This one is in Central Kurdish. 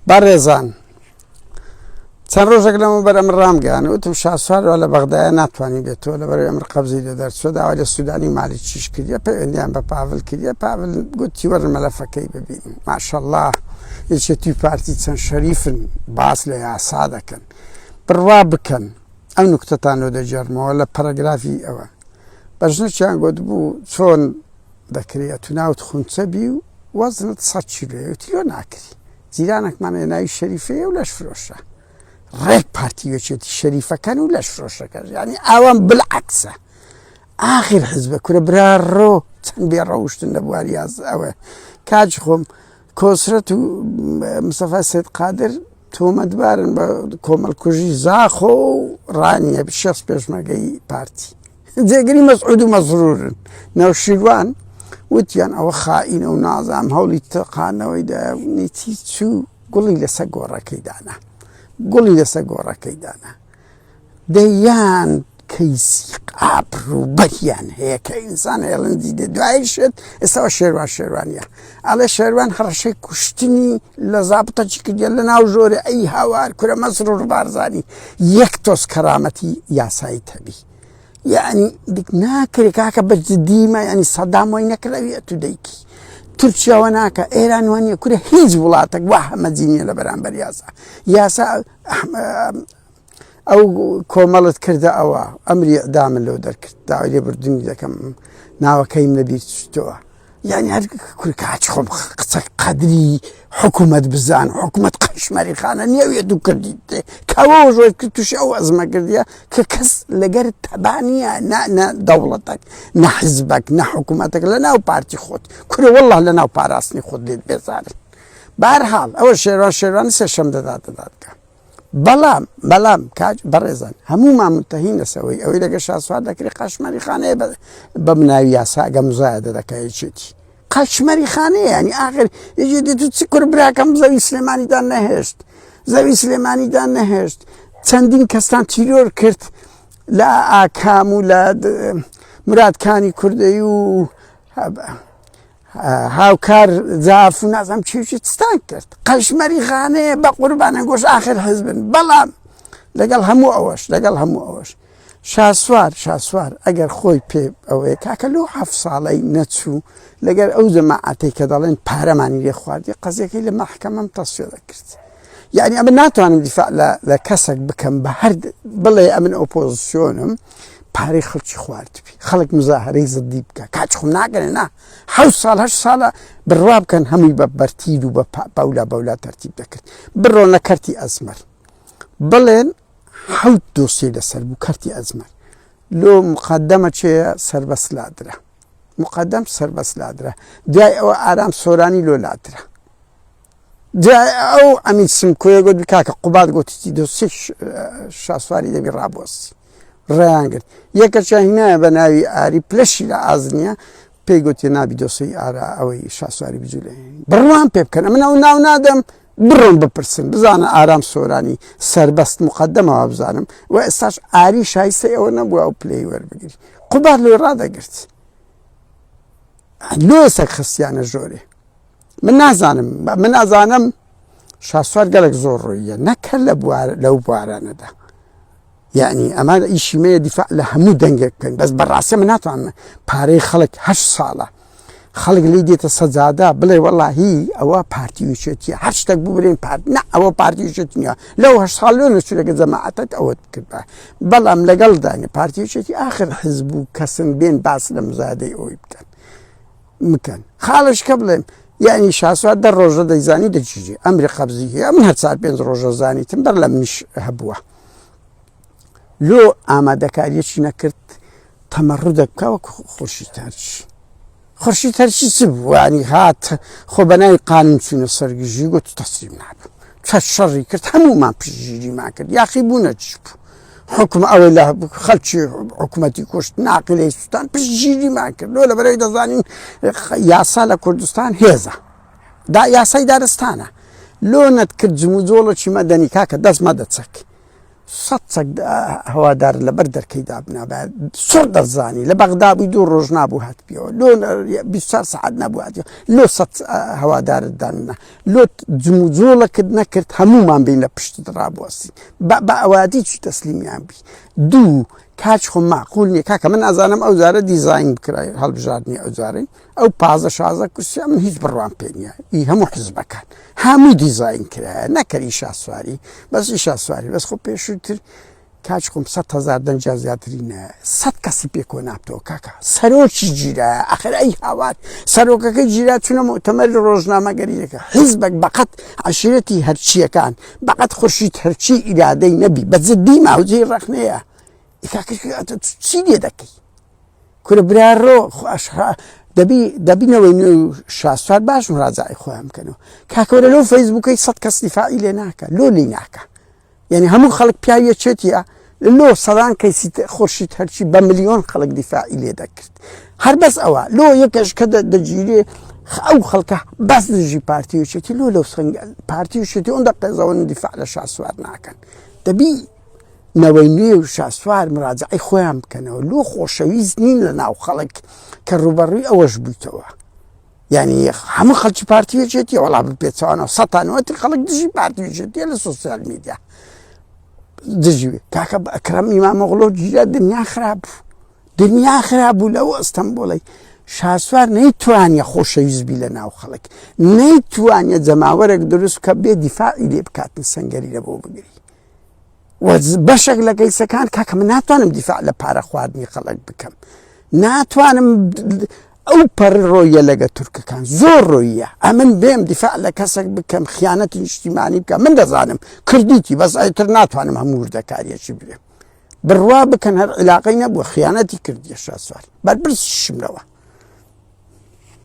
بەڕێزان چەند ڕۆژێک لەمەوبەر ئەمر ڕامگەیاند وتم شاسوار لە بەغدایە ناتوانین بێتەوە لەبەرەوەی ئەمر قەبزی لە دەرچووە داوای لە سوودانی مالی چیش کردیە پەیوەندیان بە پاڤڵ کردیە پاڤڵ گوتی وەرن مەلەفەکەی ببینین ماشەڵڵا یەکێتی پارتی چەند شەریفن باس لە یاسا دەکەن بڕوا بکەن ئەو نوکتەتانەوە دەجێڕمەوە لە پەرەگرافی ئەوە بەژنێکیان گوت بوو چۆن دەکرێت تو ناوت خونچەبی و وەزنت 100 کیلۆیە وتی لۆ ناکری جیرانێکمانە ناوی شەریفەیە و لەش فرۆشە ڕێک پارتیوەچێتی شەریفەکان و لەش فرۆشەکە ینی ئەوان بالعەکسە ئاخر حزبە کورە براڕۆ چەند بێ ڕەوشتن لە بواریاز ئەوە کاج خۆم کۆسرەت و مستەفا سید قادر تۆمەتبارن بە کۆمەڵکوژی زاخۆ و ڕانیە شەخص پێشمەرگەی پارتی جێگری مەسعود و مەزرورن نەوشیروان وتیان ئەوە خائینە و نازام هەوڵی تەقانەوەی دانیتی چوو گوڵی لەسەر گۆڕەکەی دانا دەیان کەیسی ئابڕووبەریان هەیە کە ئینسان هێڵندی دێ دوایشت ئێستاوە شێروانیە ئەڵێ شێروان هەڕەشەی کوشتنی لە زابتەچی کردیە لە ناو ژۆرە ئەی هاوار کورە مەسرور بارزانی یەک تۆز کەرامەتی یاسایی تەبی یعنی دیک ناکرێ کاکە بەجددیمە ینی سەدام وای نەکراویە تو دەیکی تورکیاوە ناکە ئێران وانە کورە هیچ وڵاتێک وا هەمەجینیە لە بەرامبەر یاسا ئەو کۆمەڵت کردە ئەوە ئەمری ئەدامن لەو دەرکرد داوای لێبوردنی دەکەم ناوەکەیم لەبیر چوتەوە یعنی هەر کورە کاچ خۆم قسە قەدری حکوومەت بزان حکوومەت قەشمەریخانە نییە دوو کردی کەەوە ژۆی کرد تووشی ئەو ئەزمە کردیە کە کەس لەگەر تەبانیە نە دەوڵەتێک نە حیزبێک نە حکوومەتێک لە ناو پارتی خۆت کورە وەڵڵا لە ناو پاراستنی خۆت لێت بێزارن بەهەرحاڵ ئەوە شێروانی سێشەم دەداتکە بەڵام کاج بەڕێزان هەموومان متتەهین لەسەوەی ئەوەی لەگە شاسوار دەکری قەشمەریخانەیە بە مناوی یاسا گەمزایە دەدەکایەچێتی قەشمەریخانەیە ینی ئاخر یەکێ دێت و چ کورد براکەم زەوی سلێمانیدان نەهێشت چەندین کەستان تیرۆر کرد لە ئاکام و لە مرادکانی کوردەی و هاوکار زاف و نازم چێکی چستان کرد قەشمەریخانەیە بە قوربانە گۆش ئاخر حزبن بەڵام لەگەڵ هەموو ئەوەش شاسوار ئەگەر خۆی پێ ئەوەیە کاکە لەو 7 ساڵی نەچوو لەگەر ئەو جەماعەتەی کە دەڵێن پارەمانی لێ خواردی قەزیەکەی لە مەحکەمەم تەسویە دەکرد یعنی ئەمە ناتوانم دیفاع لە کەسێک بکەم بە هەر بڵێ ئەمن ئۆپۆزیسیۆنم پارەی خەڵکی خواردبی خەڵک مزاهرەی زدی بکە کاچ خۆم ناگەنێ نا 7 ساڵ 8 ساڵە بڕوا بکەن هەمووی بە بەرتیر و بە باولا تەرتیب دەکرد بڕۆنە کەرتی ئەزمەر بڵێن 7 دۆسیە لەسەر بوو کەرتی ئەزمەر لۆ مقدەمە چێە سەربەست لادرا دوای ئەوە ئارام سۆرانی لۆ لادرا دوای ئەو ئەمین سمکۆیە گوت کاکە قوبات گوتی دۆسی شاسواری دەبی ڕابۆسی ڕێیان کرد یەکەچیان هینایە بە ناوی ئاری پلەشی لە ئازنیە پێی گوتی نابی دۆسی ئارا ئەوەی شاسواری بجوولێ بڕوان پێ بکەن ئەمە ناو نادەم بڕۆن بپرسن بزانە ئارام سۆرانی سەربەست مقدەمەوە بزانم و ئێستاش ئاری شایستە ئەوە نەبووە ئەو پلەی وەربگری قوبات لۆی ڕادەگرت لۆ ئێستا خستیانە ژۆرێ من نازانم شاسوار گەلێک زۆر ڕۆیە نەکە لەو بوارانەدا یعنی ئەمە ئیشیمەیە دیفاع لە هەموو دەنگێک بکەین بەس بەڕاستە من ناتوانم پارەی خەڵک 8 ساڵە خەڵک لی دێتە سەجادا بڵێ وەڵاهی ئەوە پارتیویچێتیە هەر شتێک بوو بڵێن نە ئەوە پارتیویچێت نییە لەو 8 ساڵ لێ نەچوورەکە جەماعەتت ئەوەت کرد بەڵام لەگەڵدانێ پارتیویچێتی ئاخر حزب و کەسن بێن باس لە مزادەی ئەوی بکەن خاڵش کە بڵێم یعنی شاسوار دە ڕۆژە دەیزانی دەچیژێ ئەمری قەبزی هەیە من هەر 4-5 ڕۆژە زانیتم بەر لە منیش هەبووە لۆ ئامادەکاریەکی نەکرد تەمەڕوودە بکەوە خورشید هەرچی چ بوو ینی هات خۆ بەناوی قانون چوونە سەرگژی گوت تەسلیم نابوو چە شەڕی کرد هەموومان پشگیریمان کرد یاخی بوونە چ بوو حکم ئەوەی لە خەڵکی حکوومەتی کوشت ناقلەی سوستان پشگیریمان کرد لۆ لەبەرەوەی دەزانین یاسا لە کوردستان هێزە یاسای دارستانە لۆ نەت کرد جم و جۆڵەکی مەدەنی کاکە دەست مەدەچەک سەد هەوادار لەبەر دەرکەیدا بنابێت سڕ دەزانی لە بەغدابووی 2 ڕۆژ نابوو هاتبیەوە لۆ 24 سەعات نەبوو هاتیەوە لۆ 100 هەوادارت داننا لۆ جموجۆڵەکرد نەکرد هەمومان بین لە پشتت ڕابوەستی بە ئەوادی چی تەسلیمیان بی. 2 کاچ خۆ معقول نییە کاکە من ئازانم ئەو جارە دیزاین بکرای هەڵبژاردننی ئەو جارەی ئەو 15 کورسیا من هیچ بڕوان پێ نییە ئی هەموو حزبەکان هەموو دیزاین کرایە نەکەری شاسواری بەس ئیشا سواری بەس خۆ پێشووتر کاچ خۆم 100,000 دەنجا زیاترینە 100 کەسی پێ کۆ نابتەوە کاکە سەرۆکی گیرایە ئەخر ئەی هاوات سەرۆکەکەی گیرا چونە مؤتەمەری ڕۆژنامەگەریەکە حیزبێک بەقەت عەشیرەتی هەرچیەکان بەقەت خورشید هەرچی ئیرادەی نەبی بە جددی ماوجەی ڕەخنەیە چی لێ دەکەی کورە برارۆ دەبینەوەی نوێ شاسوار باش مراجعی خۆیان بکەنەوە کاکەوەرە لەو فەیسبووکەی 100 کەس دیفاعی لێ ناکە لۆ لی ناکە یعنی هەموو خەڵک پیاویە چێتیە لۆ سەدان کەیسی خورشید هەرچی بە ملیۆن خەڵک دیفاعی لێ دەکرد هەر بەس ئەوە لۆ یەکەش کە دەگیرێ ئەو خەڵکە بەس دژی پارتی وچێتی لۆ پارتی وچێتی ئەوەندە قێزەوەن دیفاع لە شاسوار ناکەن دەبی نەوەی نوێ و شاسوار مراجعی خۆیان بکەنەوە لۆ خۆشەویست نین لە ناو خەڵک کە ڕوبەڕووی ئەوەش بوویتەوە یعنی هەموو خەڵکی پارتی وچێتی وەڵا بپێچەوانەوە سەتانەوەتی خەڵک دژی پارتی وچێتیە لە سۆسیال میدیا دژوێ کاکە ئەکرەم ئیمامۆغڵۆ گیرە دنیا خراب بوو لەو ئەستەمبۆڵی شاسوار نەیتوانیە خۆشەویستبی لە ناو خەڵک نەیتوانیە جەماوەرێک دروست کە بێ دیفاعی لێ بکاتن سەنگەری لە بۆ بگری بەشێک لە گەیسەکان کاکە من ناتوانم دیفاع لە پارە خواردنی خەڵک بکەم ناتوانم ئەو پەڕ ڕۆیە لەگە تورکەکان زۆر ڕۆیە ئەمن بێم دیفاع لە کەسێک بکەم خیانەتی نیشتیمانی بکەم من دەزانم کردیتی بەس ئەتر ناتوانم هەموو وردەکاریەکی برێم بڕوا بکەن هەر علاقەی نەبووە خیانەتی کردیە شاسوار بەرپرسیشم لەوە